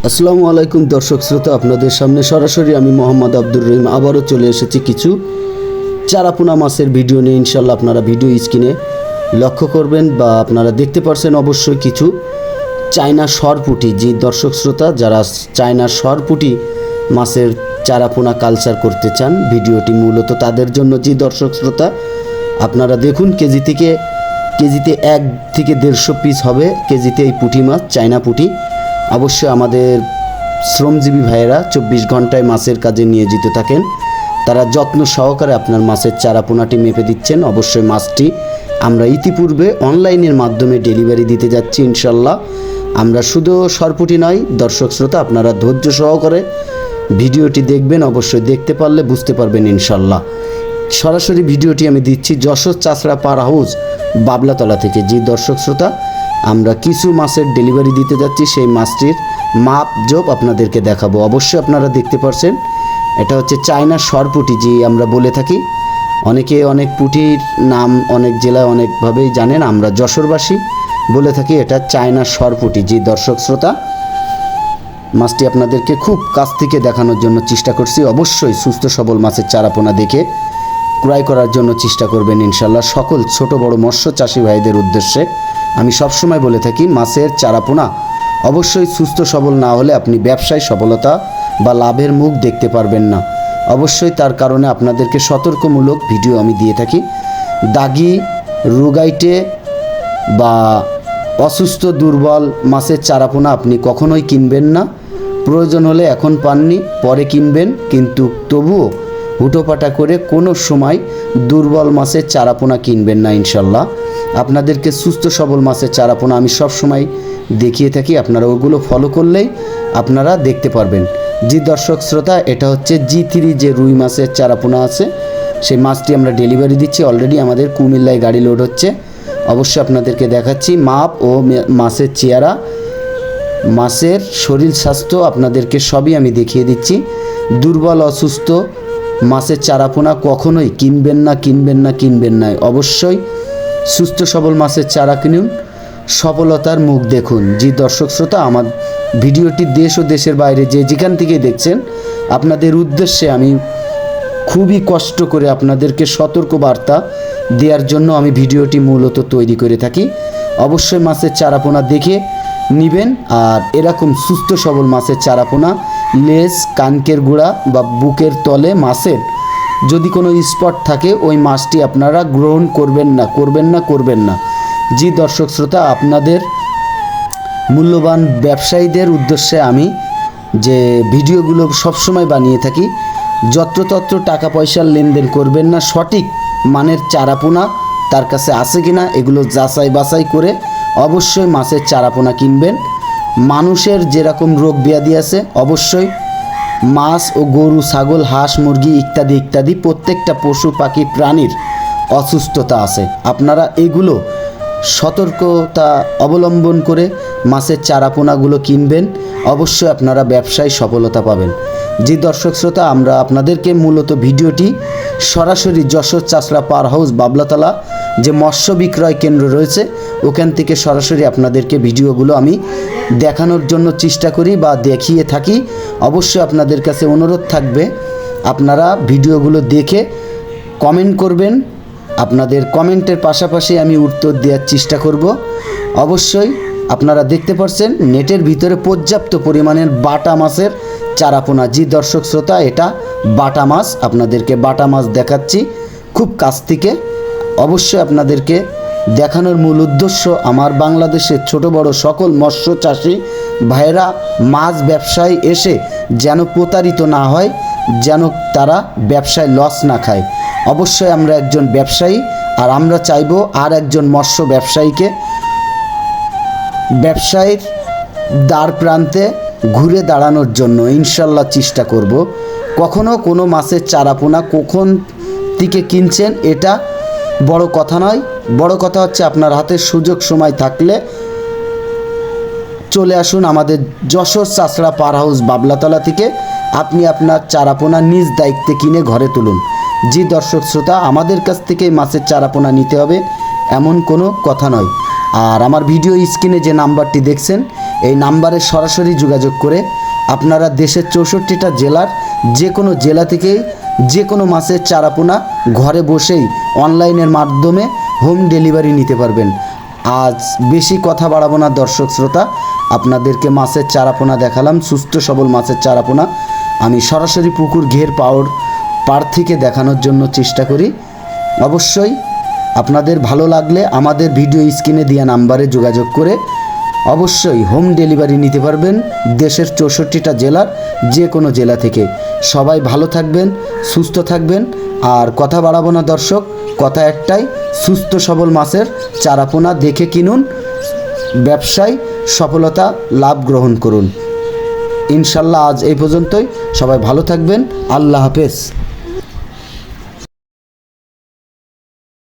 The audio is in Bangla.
আসসালামু আলাইকুম দর্শক শ্রোতা, আপনাদের সামনে সরাসরি আমি মোহাম্মদ আব্দুর রহিম আবারও চলে এসেছি কিছু চারাপোনা মাছের ভিডিও নিয়ে। ইনশাল্লাহ আপনারা ভিডিও স্ক্রিনে লক্ষ্য করবেন বা আপনারা দেখতে পারছেন অবশ্যই কিছু চায়না সরপুঁটি। যে দর্শক শ্রোতা যারা চায়না সরপুঁটি মাছের চারাপোনা কালচার করতে চান, ভিডিওটি মূলত তাদের জন্য। যে দর্শক শ্রোতা আপনারা দেখুন, কেজিতে 1 থেকে 150 পিস হবে কেজিতে এই পুঁটি মাছ, চায়না পুঁটি। অবশ্যই আমাদের শ্রমজীবী ভাইয়েরা 24 ঘন্টায় মাছের কাজে নিয়োজিত থাকেন। তারা যত্ন সহকারে আপনার মাছের চারাপোনাটি মেপে দিচ্ছেন। অবশ্যই মাছটি আমরা ইতিপূর্বে অনলাইনের মাধ্যমে ডেলিভারি দিতে যাচ্ছি ইনশাল্লাহ। আমরা শুধু সরপুঁটি নয়, দর্শক শ্রোতা আপনারা ধৈর্য সহকারে ভিডিওটি দেখবেন। অবশ্যই দেখতে পারলে বুঝতে পারবেন ইনশাল্লাহ। সরাসরি ভিডিওটি আমি দিচ্ছি যশোর চাষড়া পার হাউস বাবলাতলা থেকে। যে দর্শক শ্রোতা আমরা কিছু মাছের ডেলিভারি দিতে যাচ্ছি, সেই মাছটির মাপ জোপ আপনাদেরকে দেখাবো। অবশ্যই আপনারা দেখতে পাচ্ছেন এটা হচ্ছে চায়না সরপুঁটি, যে আমরা বলে থাকি। অনেকে অনেক পুঁটির নাম অনেক জেলায় অনেকভাবেই জানেন, আমরা যশোরবাসী বলে থাকি এটা চায়না সরপুঁটি। যে দর্শক শ্রোতা মাছটি আপনাদেরকে খুব কাছ থেকে দেখানোর জন্য চেষ্টা করছি। অবশ্যই সুস্থ সবল মাছের চারাপোনা দেখে ক্রয় করার জন্য চেষ্টা করবেন ইনশাল্লাহ। সকল ছোট বড় মৎস্য চাষি ভাইদের উদ্দেশ্যে আমি সবসময় বলে থাকি, মাছের চারাপোনা অবশ্যই সুস্থ সবল না হলে আপনি ব্যবসায় সফলতা বা লাভের মুখ দেখতে পারবেন না। অবশ্যই তার কারণে আপনাদেরকে সতর্কমূলক ভিডিও আমি দিয়ে থাকি। দাগি, রোগাইটে বা অসুস্থ দুর্বল মাছের চারাপোনা আপনি কখনোই কিনবেন না। প্রয়োজন হলে এখন পাননি পরে কিনবেন, কিন্তু তবুও হুটোপাটা করে কোনো সময় দুর্বল মাছের চারাপোনা কিনবেন না ইনশাল্লাহ। আপনাদেরকে সুস্থ সবল মাছের চারাপোনা আমি সব সময় দেখিয়ে থাকি, আপনারা ওগুলো ফলো করলেই আপনারা দেখতে পারবেন। যে দর্শক শ্রোতা এটা হচ্ছে G3 যে রুই মাছের চারাপোনা আছে, সেই মাছটি আমরা ডেলিভারি দিচ্ছি। অলরেডি আমাদের কুমিল্লায় গাড়ি লোড হচ্ছে। অবশ্যই আপনাদেরকে দেখাচ্ছি মাপ ও মাছের চেহারা, মাছের শরীর স্বাস্থ্য আপনাদেরকে সবই আমি দেখিয়ে দিচ্ছি। দুর্বল অসুস্থ মাছের চারাপোনা কখনোই কিনবেন না। অবশ্যই সুস্থ সবল মাছের চারা কিনুন, সফলতার মুখ দেখুন। যে দর্শক শ্রোতা আমার ভিডিওটি দেশ ও দেশের বাইরে যে যেখান থেকে দেখছেন, আপনাদের উদ্দেশ্যে আমি খুবই কষ্ট করে আপনাদেরকে সতর্ক বার্তা দেওয়ার জন্য আমি ভিডিওটি মূলত তৈরি করে থাকি। অবশ্যই মাছের চারাপোনা দেখে নেবেন। আর এরকম সুস্থ সবল মাছের চারাপোনা, লেজ, কানকের গোড়া বা বুকের তলে মাছের যদি কোনো স্পট থাকে, ওই মাছটি আপনারা গ্রহণ করবেন না। যে দর্শক শ্রোতা আপনাদের মূল্যবান ব্যবসায়ীদের উদ্দেশ্যে আমি যে ভিডিওগুলো সবসময় বানিয়ে থাকি, যত্রতত্র টাকা পয়সার লেনদেন করবেন না। সঠিক মানের চারাপোনা তার কাছে আছে কিনা এগুলো যাচাই বাছাই করে অবশ্যই মাছের চারাপোনা কিনবেন। মানুষের যেরকম রোগ ব্যাধি আছে, অবশ্যই মাছ ও গরু, ছাগল, হাঁস, মুরগি ইত্যাদি প্রত্যেকটা পশু পাখি প্রাণীর অসুস্থতা আছে। আপনারা এগুলো সতর্কতা অবলম্বন করে মাছের চারাপোনাগুলো কিনবেন। অবশ্যই আপনারা ব্যবসায় সফলতা পাবেন। যে দর্শক শ্রোতা আমরা আপনাদেরকে মূলত ভিডিওটি সরাসরি যশোর চাষড়া পার হাউস বাবলাতলা যে মৎস্য বিক্রয় কেন্দ্র রয়েছে, ওখান থেকে সরাসরি আপনাদেরকে ভিডিওগুলো আমি দেখানোর জন্য চেষ্টা করি বা দেখিয়ে থাকি। অবশ্যই আপনাদের কাছে অনুরোধ থাকবে, আপনারা ভিডিওগুলো দেখে কমেন্ট করবেন। আপনাদের কমেন্টের পাশাপাশি আমি উত্তর দেওয়ার চেষ্টা করব। অবশ্যই আপনারা দেখতে পাচ্ছেন নেটের ভিতরে পর্যাপ্ত পরিমাণের বাটা মাছের চারাপোনা। যে দর্শক শ্রোতা এটা বাটা মাছ, আপনাদেরকে বাটা মাছ দেখাচ্ছি খুব কাছ থেকে। অবশ্যই আপনাদেরকে দেখানোর মূল উদ্দেশ্য, আমার বাংলাদেশের ছোট বড় সকল মৎস্য চাষি ভাইয়েরা মাছ ব্যবসায় এসে যেন প্রতারিত না হয়, যেন তারা ব্যবসায় লস না খায়। অবশ্যই আমরা একজন ব্যবসায়ী, আর আমরা চাইব আর একজন মৎস্য ব্যবসায়ীকে ব্যবসায়ীর দ্বার প্রান্তে ঘুরে দাঁড়ানোর জন্য ইনশাল্লাহ চেষ্টা করব। কখনো কোনো মাছের চারাপোনা কখন থেকে কিনছেন এটা বড় কথা নয়। বড় কথা হচ্ছে আপনার হাতে সুযোগ সময় থাকলে চলে আসুন আমাদের যশোর চাষড়া পার হাউস বাবলাতলা থেকে। আপনি আপনার চারাপোনা নিজ দায়িত্বে কিনে ঘরে তুলুন। যে দর্শক শ্রোতা আমাদের কাছ থেকে মাছের চারাপোনা নিতে হবে এমন কোনো কথা নয়। আর আমার ভিডিও স্ক্রিনে যে নাম্বারটি দেখছেন, এই নাম্বারে সরাসরি যোগাযোগ করে আপনারা দেশের 64টা জেলার যে কোনো জেলা থেকেই যে কোনো মাছের চারাপোনা ঘরে বসেই অনলাইনের মাধ্যমে হোম ডেলিভারি নিতে পারবেন। আজ বেশি কথা বাড়াবো না দর্শক শ্রোতা, আপনাদেরকে মাছের চারাপোনা দেখালাম, সুস্থ সবল মাছের চারাপোনা আমি সরাসরি পুকুর ঘের পাড় থেকে দেখানোর জন্য চেষ্টা করি। অবশ্যই আপনাদের ভালো লাগলে আমাদের ভিডিও স্ক্রিনে দেওয়া নাম্বারে যোগাযোগ করে অবশ্যই হোম ডেলিভারি নিতে পারবেন দেশের 64টা জেলার যে কোনো জেলা থেকে। সবাই ভালো থাকবেন, সুস্থ থাকবেন। আর কথা বাড়াবো না দর্শক, কথা একটাই, সুস্থ সবল মাছের চারাপোনা দেখে কিনুন, ব্যবসায় সফলতা লাভ গ্রহণ করুন। ইনশাল্লাহ আজ এই পর্যন্তই। সবাই ভালো থাকবেন। আল্লাহ হাফেজ।